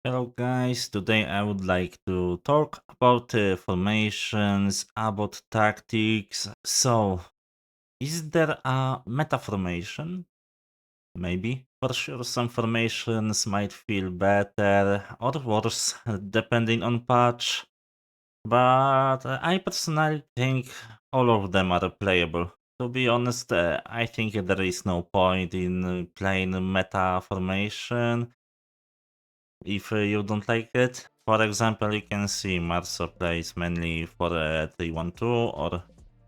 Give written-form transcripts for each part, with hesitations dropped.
Hello guys, today I would like to talk about formations, about tactics. So, is there a meta formation? Maybe. For sure, some formations might feel better or worse depending on patch, but I personally think all of them are playable. To be honest, I think there is no point in playing meta formation if you don't like it. For example, you can see Marso plays mainly for 3-1-2 or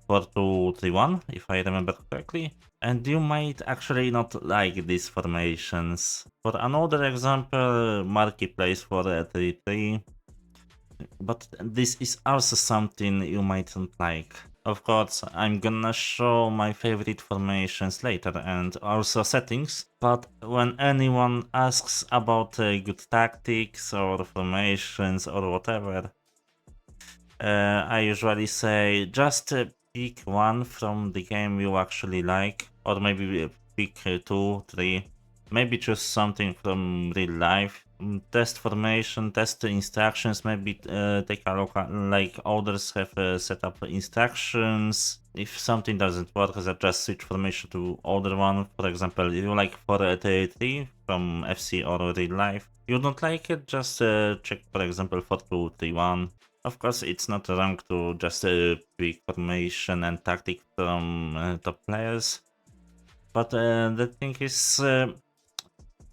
4-2-3-1, if I remember correctly. And you might actually not like these formations. For another example, Marky plays for 3-3, but this is also something you mightn't like. Of course, I'm gonna show my favorite formations later and also settings, but when anyone asks about good tactics or formations or whatever, I usually say just pick one from the game you actually like, or maybe pick two, three, maybe choose something from real life. Test formation, test the instructions, maybe take a look at, like others have set up instructions. If something doesn't work, just switch formation to other one. For example, you like for 3 from FC or real life. You don't like it, just check for example for 2-3-1. Of course, it's not wrong to just pick formation and tactic from top players, but the thing is,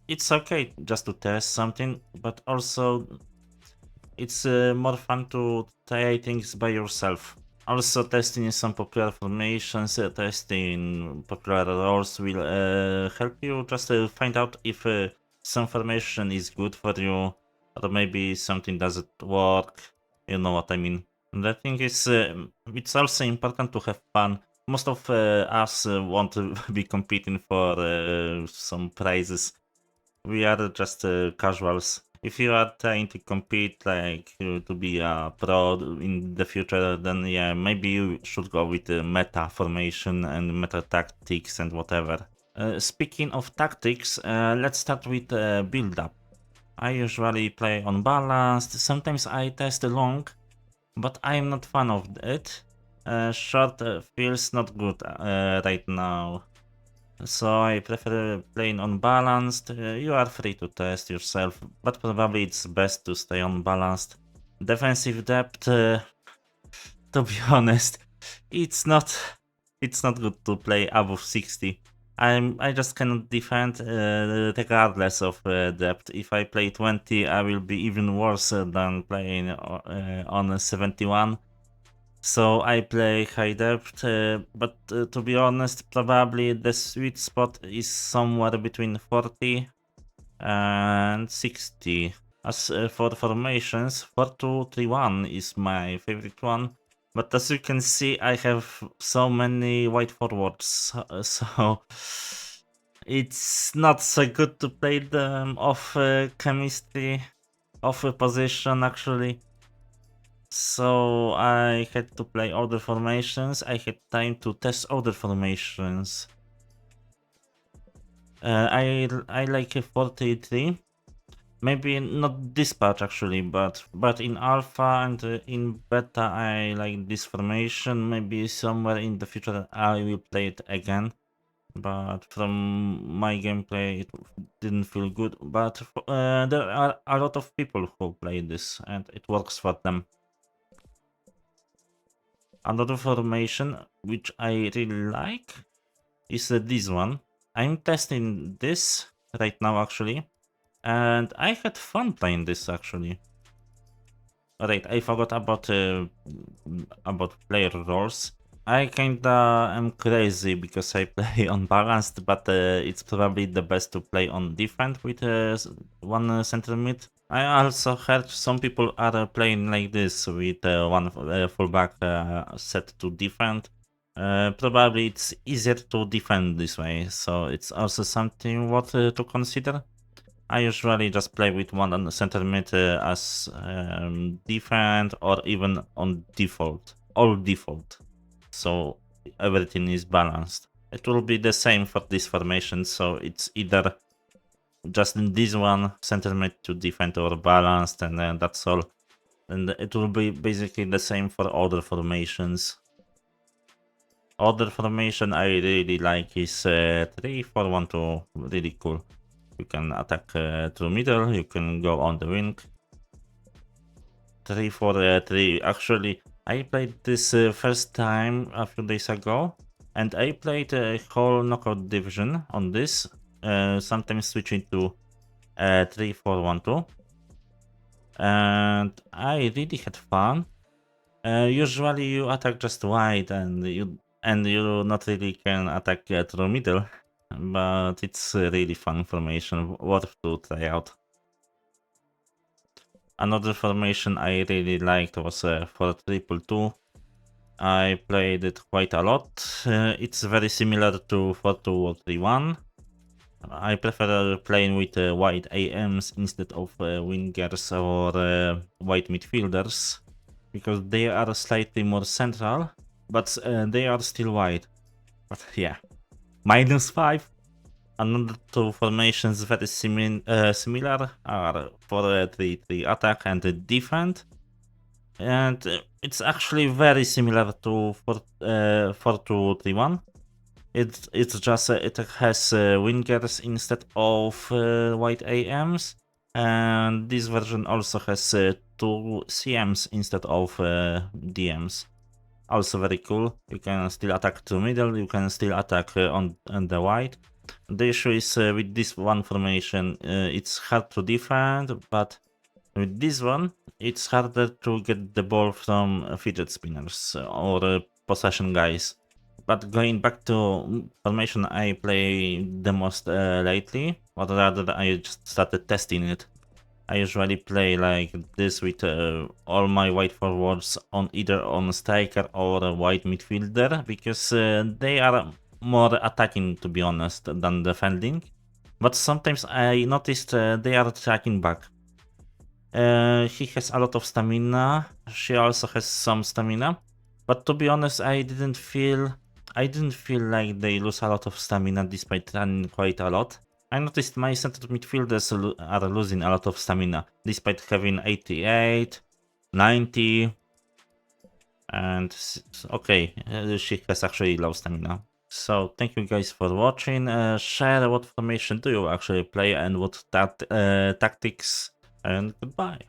it's okay just to test something, but also it's more fun to try things by yourself. Also, testing some popular formations, testing popular roles will help you just find out if some formation is good for you, or maybe something doesn't work. You know what I mean. The thing is, it's also important to have fun. Most of us want to be competing for some prizes. We are just casuals. If you are trying to compete, like to be a pro in the future, then yeah, maybe you should go with the meta formation and meta tactics and whatever. Speaking of tactics, let's start with build up. I usually play on balanced. Sometimes I test long, but I'm not fan of it. Short feels not good right now. So I prefer playing unbalanced. You are free to test yourself, but probably it's best to stay unbalanced. Defensive depth, to be honest, it's not it's not good to play above 60. I just cannot defend regardless of depth. If I play 20, I will be even worse than playing on 71. So I play high depth, but to be honest, probably the sweet spot is somewhere between 40 and 60. As for formations, 4-2-3-1 is my favorite one. But as you can see, I have so many wide forwards, so it's not so good to play them off chemistry, off a position actually. So I had to play other formations. I had time to test other formations. I like a 43. Maybe not this patch actually, but in alpha and in beta I like this formation. Maybe somewhere in the future I will play it again. But from my gameplay it didn't feel good. But there are a lot of people who play this and it works for them. Another formation which I really like is this one. I'm testing this right now actually, and I had fun playing this actually. Right, I forgot about player roles. I kinda am crazy because I play on balanced, but it's probably the best to play on defense with one center mid. I also heard some people are playing like this with one fullback set to defend. Probably it's easier to defend this way, so it's also something worth to consider. I usually just play with one on the center mid as defend or even on default, all default. So everything is balanced. It will be the same for this formation, so it's either just in this one, center mid to defend or balanced, and that's all. And it will be basically the same for other formations. Other formation I really like is 3-4-1-2, really cool. You can attack through middle, you can go on the wing. 3-4-3, actually, I played this first time a few days ago, and I played a whole knockout division on this, sometimes switching to 3-4-1-2. And I really had fun. Usually you attack just wide and you not really can attack through middle, but it's a really fun formation, worth to try out. Another formation I really liked was 4-2-2. I played it quite a lot. It's very similar to 4-2 or 3-1. I prefer playing with wide AMs instead of wingers or wide midfielders, because they are slightly more central, but they are still wide. But yeah, -5. Another two formations very similar are 4-3-3 attack and defend. And it's actually very similar to 4-2-3-1. It's just it has wingers instead of wide AMs, and this version also has two CMs instead of DMs. Also very cool. You can still attack to middle. You can still attack on the wide. The issue is with this one formation, it's hard to defend, but with this one, it's harder to get the ball from fidget spinners or possession guys. But going back to formation I play the most lately, or rather I just started testing it. I usually play like this with all my wide forwards on either on striker or a wide midfielder, because they are more attacking, to be honest, than defending. But sometimes I noticed they are tracking back. He has a lot of stamina. She also has some stamina. But to be honest, I didn't feel like they lose a lot of stamina despite running quite a lot. I noticed my center midfielders are losing a lot of stamina despite having 88, 90, and okay, she has actually low stamina. So thank you guys for watching. Share what formation do you actually play and what tactics, and goodbye.